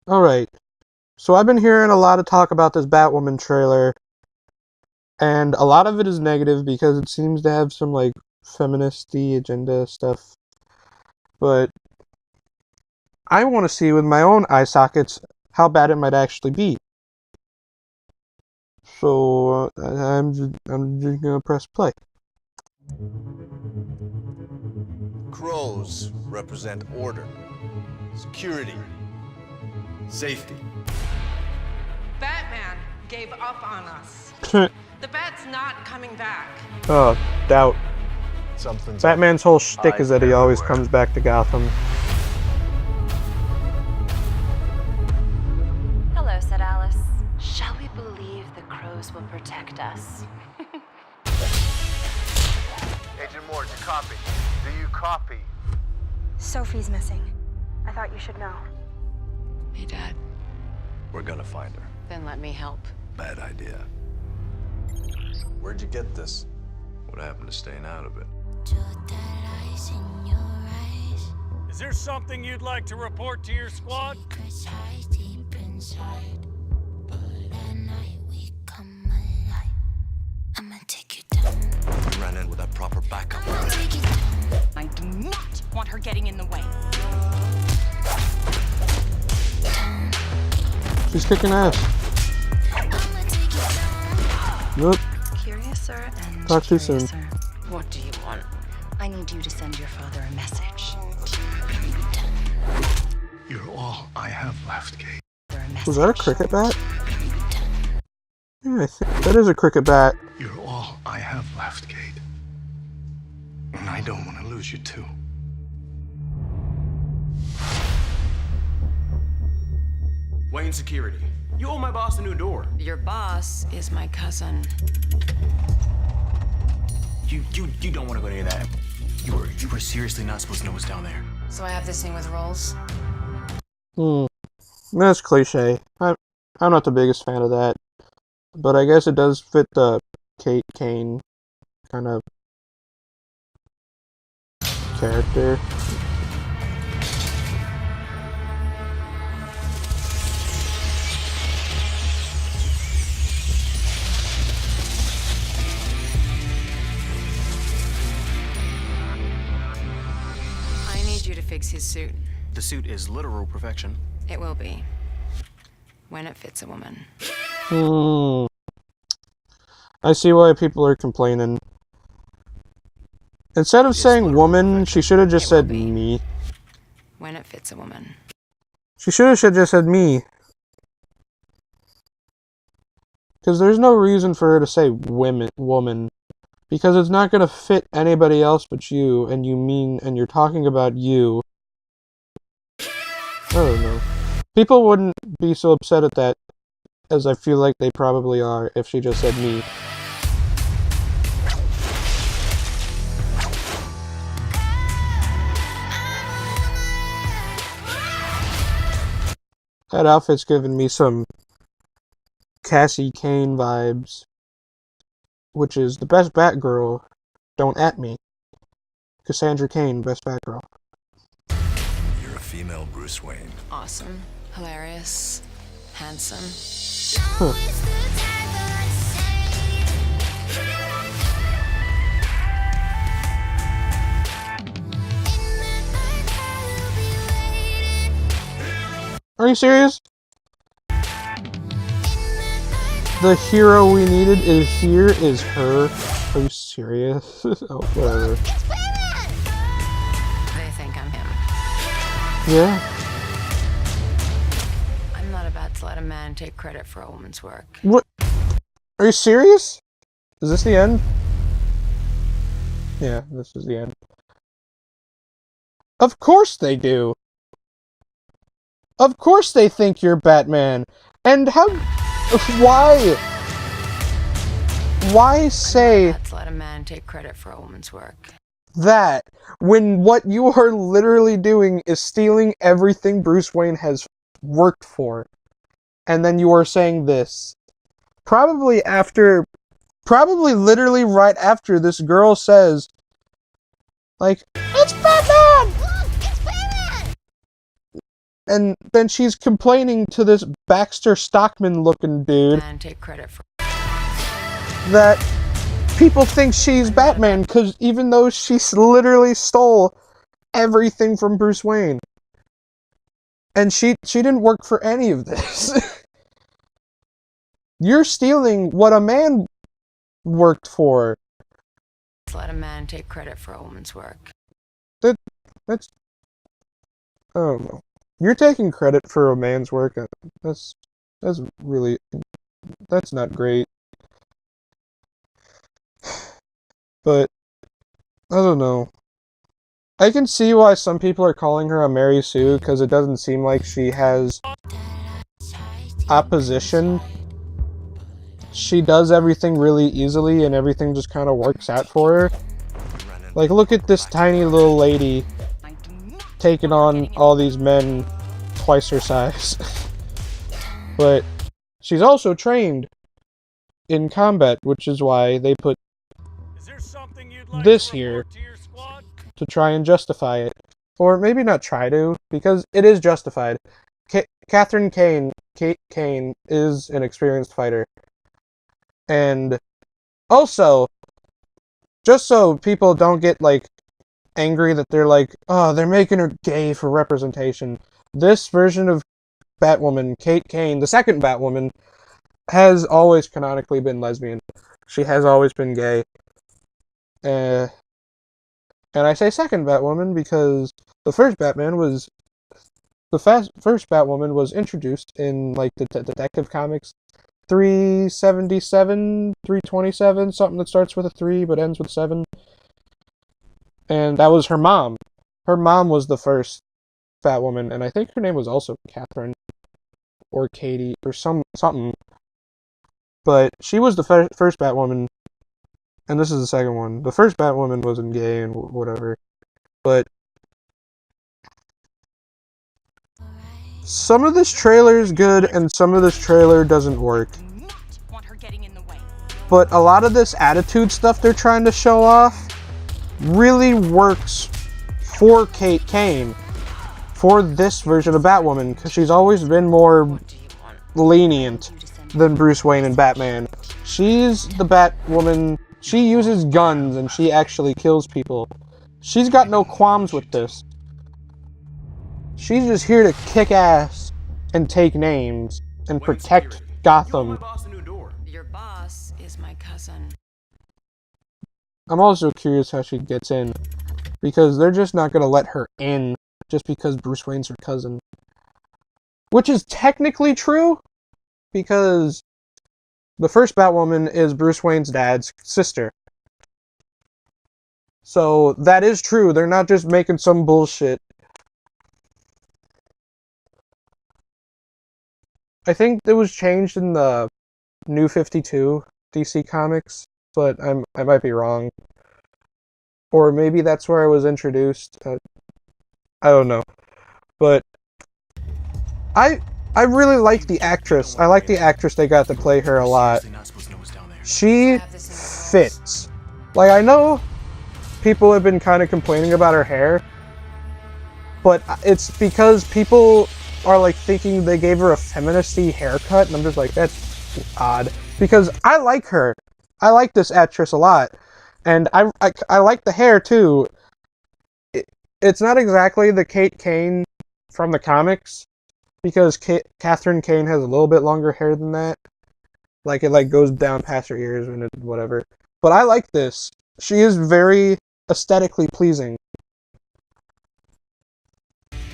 Alright, so I've been hearing a lot of talk about this Batwoman trailer, and a lot of it is negative because it seems to have some, like, feministy agenda stuff. But I want to see with my own eye sockets how bad it might actually be. So, I'm just gonna press play. Crows represent order, security, safety. Batman gave up on us. The Bat's not coming back. Oh, doubt. Something's Batman's whole shtick is that he always comes back to Gotham. Hello, said Alice. Shall we believe the crows will protect us? Agent Moore, to copy. Do you copy? Sophie's missing. I thought you should know. Hey, Dad. We're gonna find her. Then let me help. Bad idea. Where'd you get this? What happened to staying out of it? Is there something you'd like to report to your squad? We ran in without proper backup. I do not want her getting in the way. She's kicking ass. Nope. Curiouser and Talk too soon. curiouser. What do you want? I need you to send your father a message. You're all I have left, Kate. Was that a cricket bat? Yeah, I think that is a cricket bat. You're all I have left, Kate. And I don't want to lose you too. Wayne Security. You owe my boss a new door. Your boss is my cousin. You don't want to go to any of that. You were seriously not supposed to know what's down there. So I have this thing with rolls. That's cliche. I'm not the biggest fan of that. But I guess it does fit the Kate Kane kind of character. I need you to fix his suit. The suit is literal perfection. It will be. When it fits a woman. I see why people are complaining. Instead of saying woman, she should have just said me. When it fits a woman. She should have just said me. Because there's no reason for her to say woman. Because it's not going to fit anybody else but you, and you're talking about you. I don't know. People wouldn't be so upset at that as I feel like they probably are if she just said me. That outfit's giving me some Cassie Kane vibes, which is the best Batgirl. Don't at me. Cassandra Cain, best Batgirl. You're a female Bruce Wayne. Awesome. Hilarious. Handsome. Are you serious? The hero we needed is here, is her. Are you serious? Oh, whatever. They think I'm him. Yeah. I'm not about to let a man take credit for a woman's work. What? Are you serious? Is this the end? Yeah, this is the end. Of course they do. Of course they think you're Batman. And how... Why? Why say... I'm not about to let a man take credit for a woman's work. that when what you are literally doing is stealing everything Bruce Wayne has worked for? And then you are saying this. Probably literally right after this girl says, like, it's Batman! And then she's complaining to this Baxter Stockman-looking dude And take credit for that people think she's Batman, because even though she literally stole everything from Bruce Wayne. And she didn't work for any of this. You're stealing what a man worked for. let a man take credit for a woman's work. That's... I don't know. You're taking credit for a man's work. That's really... That's not great. But, I don't know. I can see why some people are calling her a Mary Sue, because it doesn't seem like she has opposition. She does everything really easily, and everything just kind of works out for her. Like, look at this tiny little lady taking on all these men twice her size. But she's also trained in combat, which is why they put this here to try and justify it. Or maybe not try to, because it is justified. Catherine Kane is an experienced fighter. And also, just so people don't get, like, angry that they're like, oh, they're making her gay for representation. This version of Batwoman, Kate Kane, the second Batwoman, has always canonically been lesbian. She has always been gay. And I say second Batwoman because the first Batman was... The first Batwoman was introduced in, like, the Detective Comics 377, 327, something that starts with a 3 but ends with 7. And that was her mom. Her mom was the first Batwoman, and I think her name was also Catherine or Katie or something. But she was the first Batwoman, and this is the second one. The first Batwoman wasn't gay and whatever, but some of this trailer is good, and some of this trailer doesn't work. But a lot of this attitude stuff they're trying to show off really works for Kate Kane, for this version of Batwoman, because she's always been more lenient than Bruce Wayne and Batman. She's the Batwoman. She uses guns, and she actually kills people. She's got no qualms with this. She's just here to kick ass and take names and protect Gotham. your boss is my cousin. I'm also curious how she gets in, because they're just not going to let her in just because Bruce Wayne's her cousin. Which is technically true, because the first Batwoman is Bruce Wayne's dad's sister. So that is true. They're not just making some bullshit. I think it was changed in the New 52 DC Comics, but I might be wrong. Or maybe that's where I was introduced. I don't know. But I really like the actress. I like the actress they got to play her a lot. She fits. Like, I know people have been kind of complaining about her hair, but it's because people are like thinking they gave her a feministy haircut, and I'm just like, that's odd. Because I like her. I like this actress a lot. And I like the hair too. It's not exactly the Kate Kane from the comics, because Catherine Kane has a little bit longer hair than that. Like, it like goes down past her ears and whatever. But I like this. She is very aesthetically pleasing.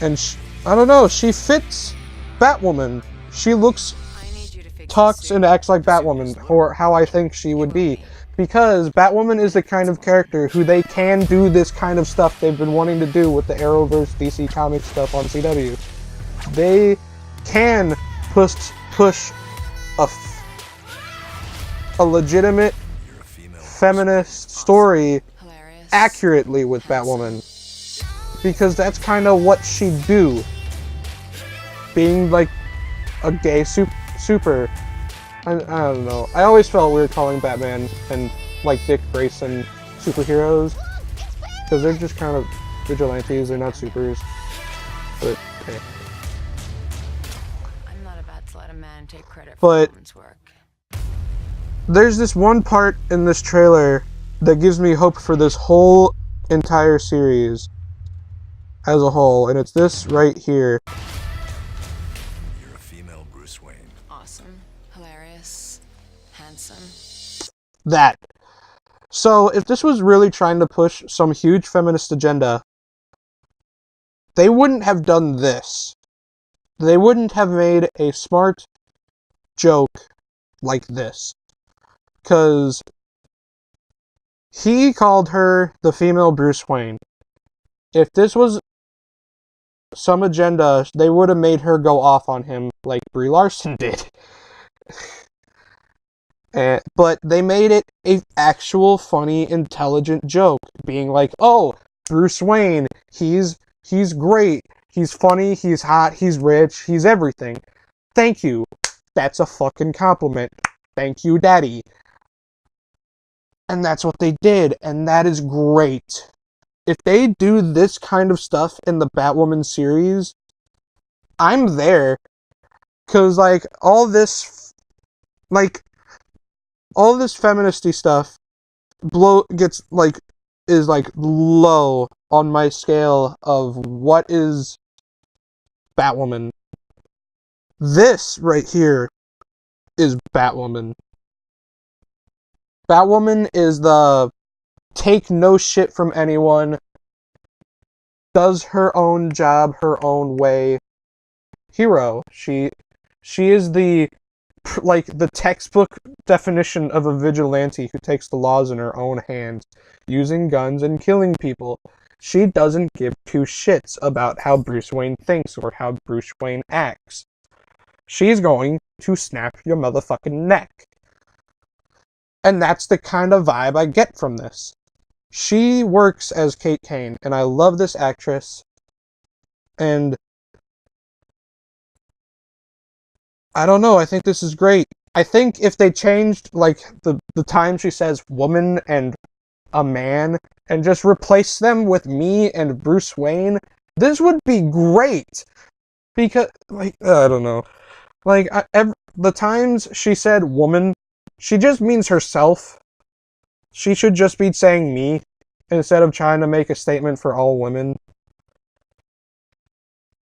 And I don't know, she fits Batwoman. She looks, talks, and acts like Batwoman, or how I think she would be. Because Batwoman is the kind of character who they can do this kind of stuff they've been wanting to do with the Arrowverse DC Comics stuff on CW. They can push a legitimate feminist story accurately with Batwoman. Because that's kind of what she'd do. Being like a gay super. I don't know. I always felt weird calling Batman and like Dick Grayson superheroes, because they're just kind of vigilantes. They're not supers. But hey. let a man take credit for But a woman's work. there's this one part in this trailer that gives me hope for this whole entire series as a whole, and it's this right here. You're a female Bruce Wayne. Awesome, hilarious, handsome. That. So, if this was really trying to push some huge feminist agenda, they wouldn't have done this. They wouldn't have made a smart joke like this. Because he called her the female Bruce Wayne. If this was some agenda, they would have made her go off on him like Brie Larson did. But they made it an actual funny, intelligent joke, being like, "Oh, Bruce Wayne, he's great, he's funny, he's hot, he's rich, he's everything. Thank you. That's a fucking compliment. Thank you, Daddy." And that's what they did, and that is great. If they do this kind of stuff in the Batwoman series, I'm there. 'Cause all this feministy stuff is low on my scale of what is Batwoman. This right here is Batwoman. Batwoman is the take no shit from anyone, does her own job her own way hero. She is the textbook definition of a vigilante who takes the laws in her own hands, using guns and killing people. She doesn't give two shits about how Bruce Wayne thinks or how Bruce Wayne acts. She's going to snap your motherfucking neck. And that's the kind of vibe I get from this. She works as Kate Kane, and I love this actress. And I don't know, I think this is great. I think if they changed, the time she says woman and a man, and just replace them with me and Bruce Wayne, this would be great! Because, I don't know. The times she said woman, she just means herself. She should just be saying me, instead of trying to make a statement for all women.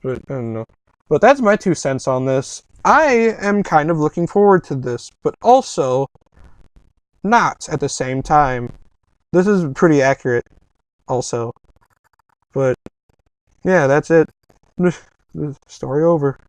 But, I don't know. But that's my 2 cents on this. I am kind of looking forward to this, but also not at the same time. This is pretty accurate, also. But, yeah, that's it. Story over.